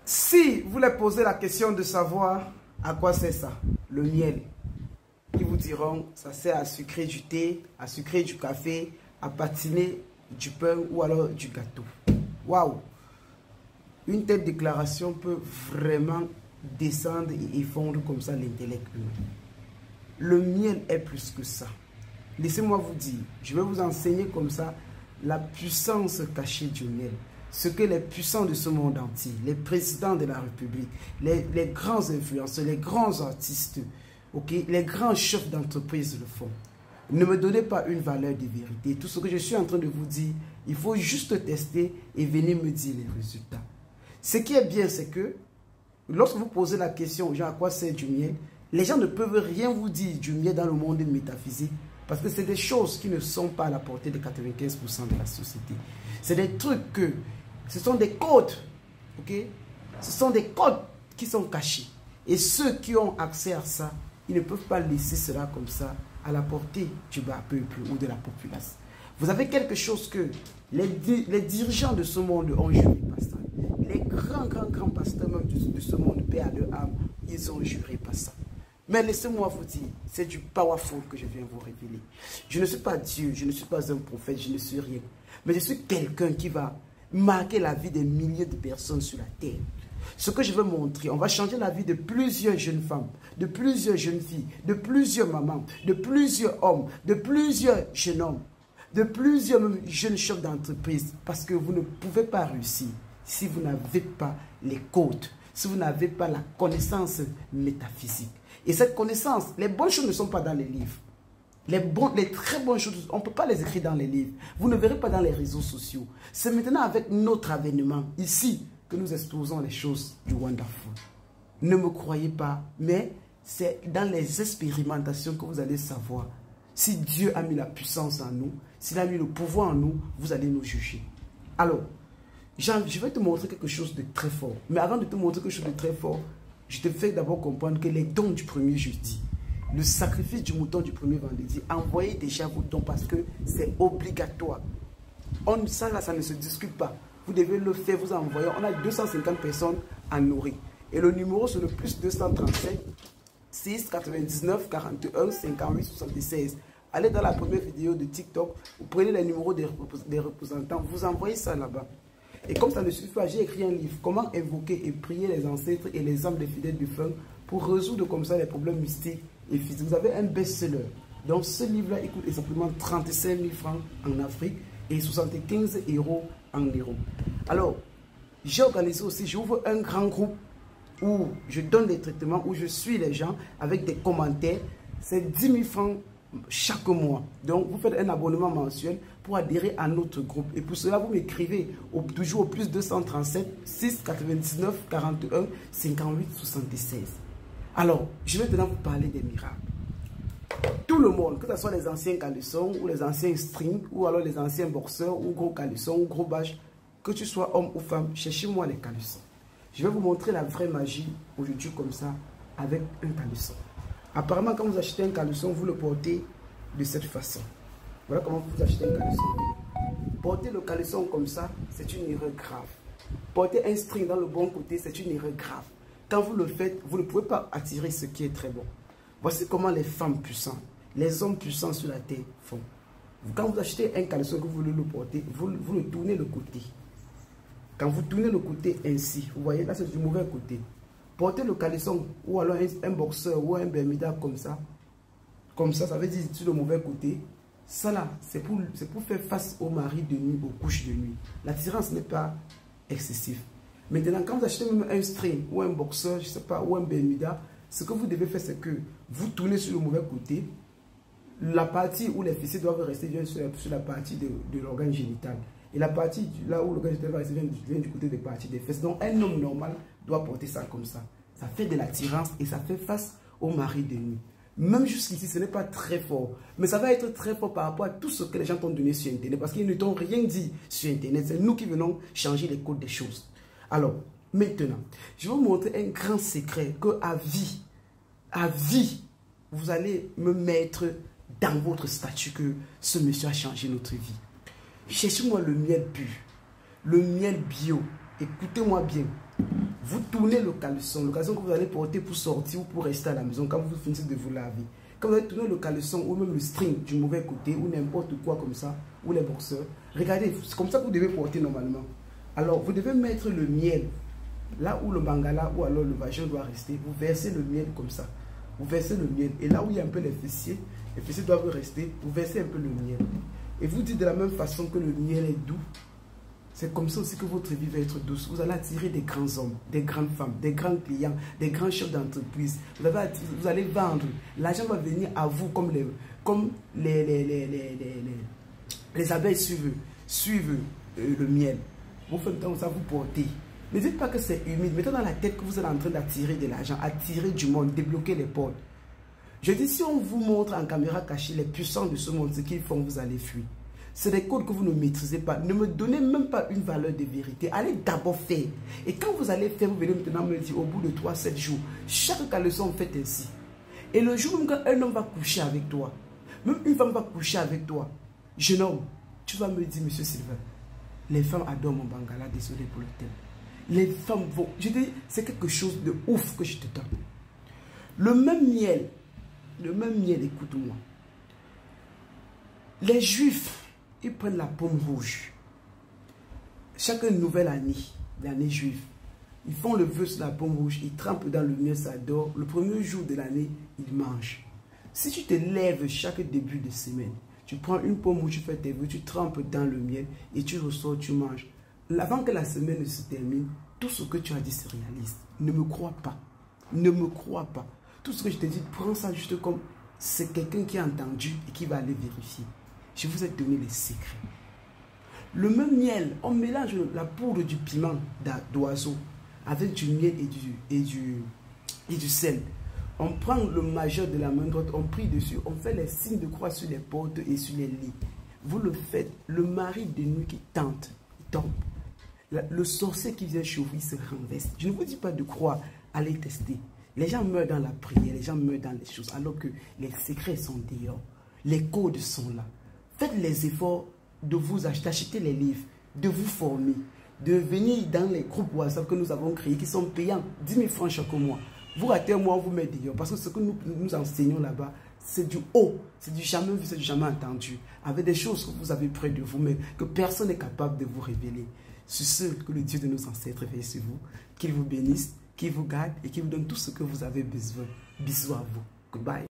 Si vous leur posez la question de savoir à quoi c'est ça, le miel, ils vous diront ça sert à sucrer du thé, à sucrer du café, à patiner du pain ou alors du gâteau. Waouh! Une telle déclaration peut vraiment descendre et effondrer comme ça l'intellect humain. Le miel est plus que ça. Laissez-moi vous dire, je vais vous enseigner comme ça la puissance cachée du miel. Ce que les puissants de ce monde entier, les présidents de la République, les grands influenceurs, les grands artistes, les grands chefs d'entreprise le font. Ne me donnez pas une valeur de vérité. Tout ce que je suis en train de vous dire, il faut juste tester et venir me dire les résultats. Ce qui est bien, c'est que lorsque vous posez la question, genre à quoi c'est du miel, les gens ne peuvent rien vous dire du miel dans le monde métaphysique parce que c'est des choses qui ne sont pas à la portée de 95% de la société. C'est des trucs que, ce sont des codes, ce sont des codes qui sont cachés. Et ceux qui ont accès à ça, ils ne peuvent pas laisser cela comme ça à la portée du bas peuple ou de la population. Vous avez quelque chose que les dirigeants de ce monde ont juré par ça. Les grands pasteurs même de ce monde, paix à leur âme, ils ont juré par ça. Mais laissez-moi vous dire, c'est du powerful que je viens vous révéler. Je ne suis pas Dieu, je ne suis pas un prophète, je ne suis rien. Mais je suis quelqu'un qui va marquer la vie des milliers de personnes sur la terre. Ce que je veux montrer, on va changer la vie de plusieurs jeunes femmes, de plusieurs jeunes filles, de plusieurs mamans, de plusieurs hommes, de plusieurs jeunes hommes, de plusieurs jeunes chefs d'entreprise. Parce que vous ne pouvez pas réussir si vous n'avez pas les codes, si vous n'avez pas la connaissance métaphysique. Et cette connaissance, les bonnes choses ne sont pas dans les livres. Les très bonnes choses, on ne peut pas les écrire dans les livres. Vous ne verrez pas dans les réseaux sociaux. C'est maintenant avec notre avènement, ici, que nous exposons les choses du Wonderful. Ne me croyez pas, mais c'est dans les expérimentations que vous allez savoir. Si Dieu a mis la puissance en nous, s'il a mis le pouvoir en nous, vous allez nous juger. Alors, je vais te montrer quelque chose de très fort. Mais avant de te montrer quelque chose de très fort, je te fais d'abord comprendre que les dons du premier jeudi, le sacrifice du mouton du premier vendredi, envoyez déjà vos dons parce que c'est obligatoire. Ça ne se discute pas. Vous devez le faire, vous envoyez. On a 250 personnes à nourrir. Et le numéro, c'est le plus 237 6 99 41 58 76. Allez dans la première vidéo de TikTok, vous prenez les numéros des représentants, vous envoyez ça là-bas. Et comme ça ne suffit pas, j'ai écrit un livre, comment invoquer et prier les ancêtres et les âmes des fidèles du feu pour résoudre comme ça les problèmes mystiques et physiques. Vous avez un best-seller. Donc ce livre-là, il coûte exactement 35 000 francs en Afrique et 75 € en Europe. Alors, j'ai organisé aussi, j'ouvre un grand groupe où je donne des traitements, où je suis les gens avec des commentaires. C'est 10 000 francs chaque mois. Donc, vous faites un abonnement mensuel pour adhérer à notre groupe. Et pour cela, vous m'écrivez toujours au plus 237 6 99 41 58 76. Alors, je vais maintenant vous parler des miracles. Tout le monde, que ce soit les anciens caleçons ou les anciens strings ou alors les anciens boxeurs ou gros caleçons ou gros bâches, que tu sois homme ou femme, cherchez-moi les caleçons. Je vais vous montrer la vraie magie aujourd'hui comme ça avec un caleçon. Apparemment, quand vous achetez un caleçon, vous le portez de cette façon. Voilà comment vous achetez un caleçon. Porter le caleçon comme ça, c'est une erreur grave. Porter un string dans le bon côté, c'est une erreur grave. Quand vous le faites, vous ne pouvez pas attirer ce qui est très bon. Voici comment les femmes puissantes, les hommes puissants sur la terre font. Quand vous achetez un caleçon que vous voulez le porter, vous le tournez le côté. Quand vous tournez le côté ainsi, vous voyez, là c'est du mauvais côté. Portez le caleçon ou alors un boxeur ou un bermuda comme ça, ça veut dire sur le mauvais côté. Ça là, c'est pour faire face au mari de nuit, aux couches de nuit. L'attirance n'est pas excessive. Maintenant, quand vous achetez même un string ou un boxeur, je sais pas, ou un bermuda, ce que vous devez faire, c'est que vous tournez sur le mauvais côté. La partie où les fessiers doivent rester vient sur la partie de l'organe génital. Et la partie là où l'organe génital va rester vient du côté des parties des fesses. Donc, un homme normal doit porter ça comme ça. Ça fait de l'attirance et ça fait face au mari de nuit. Même jusqu'ici, ce n'est pas très fort. Mais ça va être très fort par rapport à tout ce que les gens t'ont donné sur Internet. Parce qu'ils ne t'ont rien dit sur Internet. C'est nous qui venons changer les codes des choses. Alors, maintenant, je vais vous montrer un grand secret que à vie, vous allez me mettre dans votre statut que ce monsieur a changé notre vie. Cherchez-moi le miel pur, le miel bio. Écoutez-moi bien. Vous tournez le caleçon que vous allez porter pour sortir ou pour rester à la maison quand vous finissez de vous laver. Quand vous allez tourner le caleçon ou même le string du mauvais côté ou n'importe quoi comme ça, ou les boxeurs, regardez, c'est comme ça que vous devez porter normalement. Alors, vous devez mettre le miel là où le mangala ou alors le vagin doit rester. Vous versez le miel comme ça. Vous versez le miel. Et là où il y a un peu les fessiers doivent rester. Vous versez un peu le miel. Et vous dites de la même façon que le miel est doux. C'est comme ça aussi que votre vie va être douce. Vous allez attirer des grands hommes, des grandes femmes, des grands clients, des grands chefs d'entreprise. Vous allez vendre. L'argent va venir à vous comme les abeilles suivent le miel. Vous faites comme ça, vous portez. Ne dites pas que c'est humide. Mettez dans la tête que vous êtes en train d'attirer de l'argent, attirer du monde, débloquer les portes. Je dis, si on vous montre en caméra cachée les puissants de ce monde, ce qu'ils font, vous allez fuir. C'est des codes que vous ne maîtrisez pas. Ne me donnez même pas une valeur de vérité. Allez d'abord faire. Et quand vous allez faire, vous venez maintenant me dire, au bout de 3-7 jours, chaque caleçon fait ainsi. Et le jour où un homme va coucher avec toi, même une femme va coucher avec toi, jeune homme, tu vas me dire, monsieur Sylvain, les femmes adorent mon bangala, désolé pour le thème. Les femmes vont, je dis, c'est quelque chose de ouf que je te donne. Le même miel, écoute-moi. Les Juifs, ils prennent la pomme rouge. Chaque nouvelle année, l'année juive, ils font le vœu sur la pomme rouge, ils trempent dans le miel, ça dort. Le premier jour de l'année, ils mangent. Si tu te lèves chaque début de semaine, tu prends une pomme rouge, tu fais tes vœux, tu trempes dans le miel et tu ressors, tu manges. Avant que la semaine ne se termine, tout ce que tu as dit se réalise. Ne me crois pas. Ne me crois pas. Tout ce que je te dis, prends ça juste comme c'est quelqu'un qui a entendu et qui va aller vérifier. Je vous ai donné les secrets. Le même miel, on mélange la poudre du piment d'oiseau avec du miel et du sel. On prend le majeur de la main droite, on prie dessus, on fait les signes de croix sur les portes et sur les lits. Vous le faites, le mari de nuit qui tente, il tombe. Le sorcier qui vient chez vous, il se renverse. Je ne vous dis pas de croire, allez tester. Les gens meurent dans la prière, les gens meurent dans les choses, alors que les secrets sont dehors. Les codes sont là. Faites les efforts de vous acheter les livres, de vous former, de venir dans les groupes WhatsApp que nous avons créés, qui sont payants, 10 000 francs chaque mois. Vous ratez un mois, on vous met dehors. Parce que ce que nous enseignons là-bas, c'est du haut, c'est du jamais vu, c'est du jamais entendu. Avec des choses que vous avez près de vous, mais que personne n'est capable de vous révéler. Sur ce, que le Dieu de nos ancêtres veille sur vous, qu'il vous bénisse, qu'il vous garde et qu'il vous donne tout ce que vous avez besoin. Bisous à vous. Goodbye.